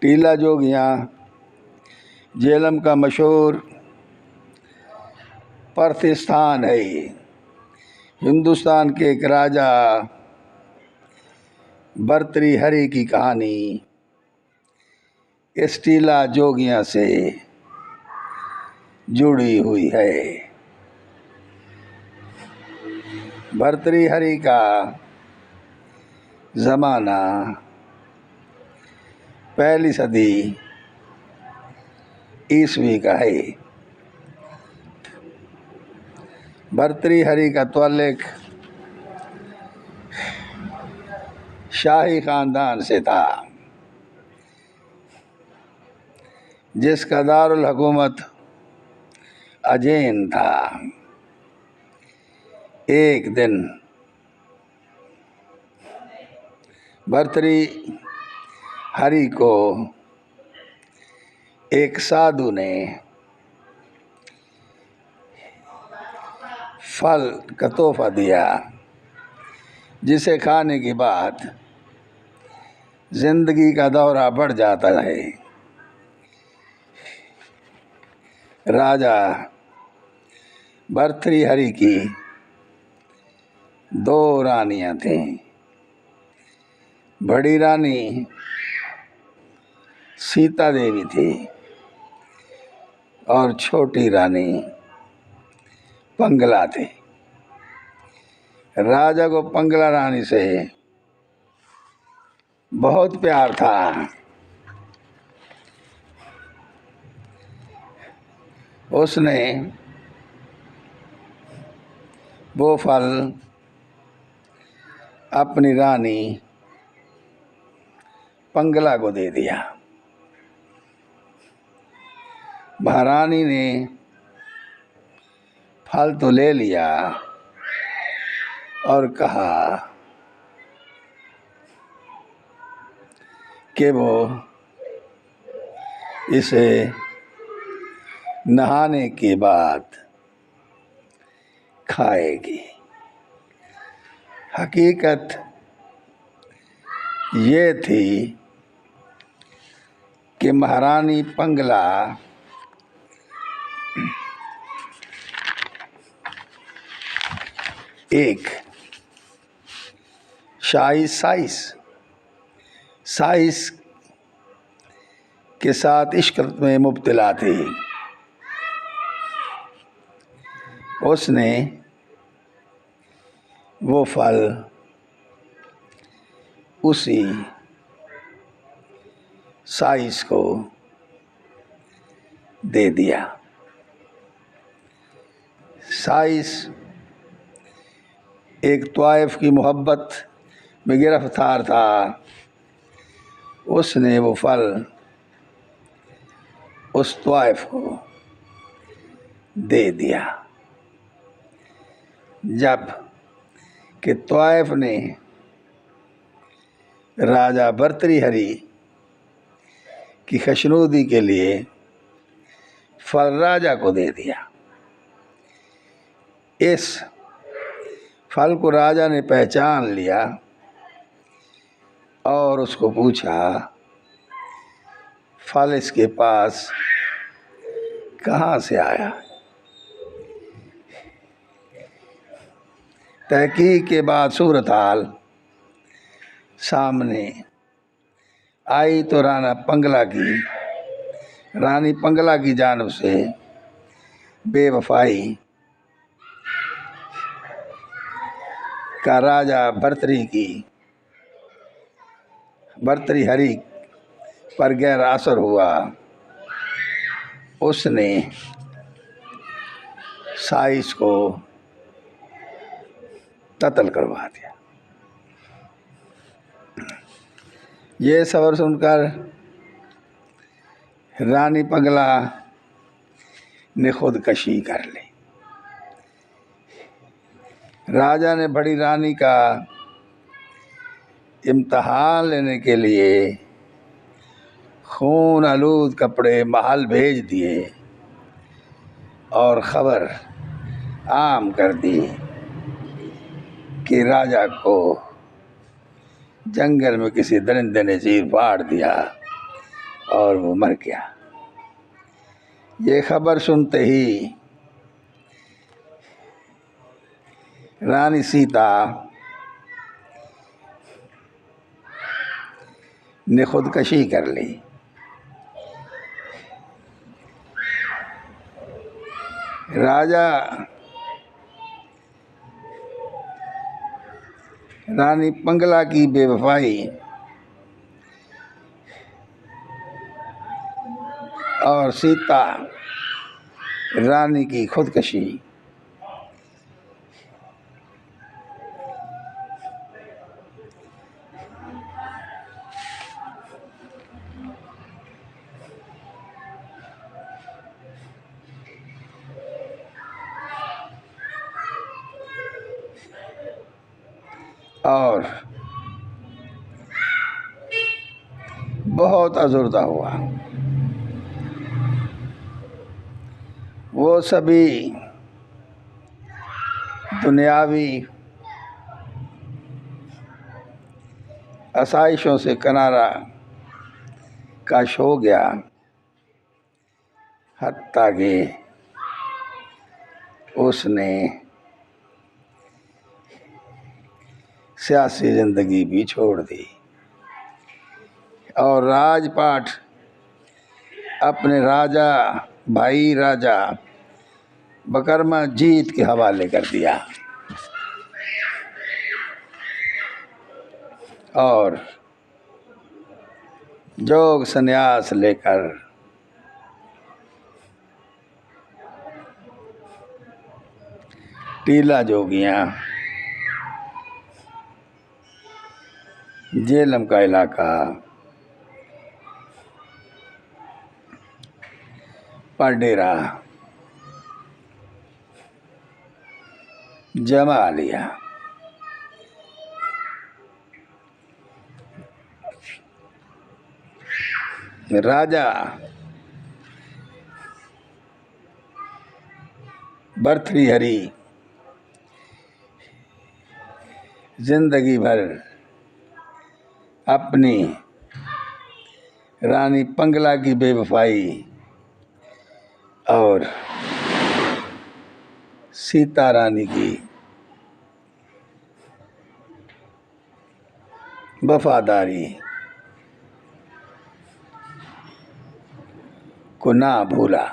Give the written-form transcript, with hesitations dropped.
टीला जोगियाँ झेलम का मशहूर प्रतिष्ठान है। हिंदुस्तान के एक राजा भर्तृहरि की कहानी इस टीला जोगियाँ से जुड़ी हुई है। भर्तृहरि का ज़माना पहली सदी ईस्वी का है। भर्तृहरि का ताल्लुक शाही खानदान से था, जिसका दारुल हुकूमत अजैन था। एक दिन भर्तृहरि को एक साधु ने फल का तोहफा दिया, जिसे खाने के बाद जिंदगी का दौरा बढ़ जाता है। राजा भर्तृहरि की दो रानियां थीं। बड़ी रानी सीता देवी थी और छोटी रानी पंगला थी। राजा को पंगला रानी से बहुत प्यार था। उसने वो फल अपनी रानी पंगला को दे दिया। महारानी ने फल तो ले लिया और कहा कि वो इसे नहाने के बाद खाएगी। हकीकत ये थी कि महारानी पंगला एक शाही साइस के साथ इश्क में मुब्तला थी। उसने वो फल उसी साइस को दे दिया। साइस एक त्वाइफ की मोहब्बत में गिरफ्तार था। उसने वो फल उस त्वाइफ को दे दिया। जब कि त्वाइफ ने राजा भर्तृहरि की खुशनुदी के लिए फल राजा को दे दिया। इस फल को राजा ने पहचान लिया और उसको पूछा, फल इसके पास कहाँ से आया? तहकीक के बाद सूरत हाल सामने आई तो रानी पंगला की जानिब से बेवफाई का राजा भर्तृहरि पर गहरा असर हुआ। उसने साइस को कत्ल करवा दिया। ये खबर सुनकर रानी पंगला ने खुदकशी कर ली। राजा ने बड़ी रानी का इम्तहान लेने के लिए खून आलूद कपड़े महल भेज दिए और खबर आम कर दी कि राजा को जंगल में किसी दरिंदे ने चीर फाड़ दिया और वो मर गया। ये खबर सुनते ही रानी सीता ने खुदकशी कर ली। राजा रानी पंगला की बेवफाई और सीता रानी की खुदकशी और बहुत अजुर्दा हुआ। वो सभी दुनियावी आसाइशों से किनारा कश हो गया, हत्ता कि उसने सियासी ज़िंदगी भी छोड़ दी और राजपाट अपने राजा भाई राजा विक्रमाजीत के हवाले कर दिया और जोग संन्यास लेकर टीला जोगियां झेलम का इलाका पर डेरा जमा लिया। राजा भर्तृहरि जिंदगी भर अपनी रानी पंगला की बेवफाई और सीता रानी की वफादारी को ना भूला।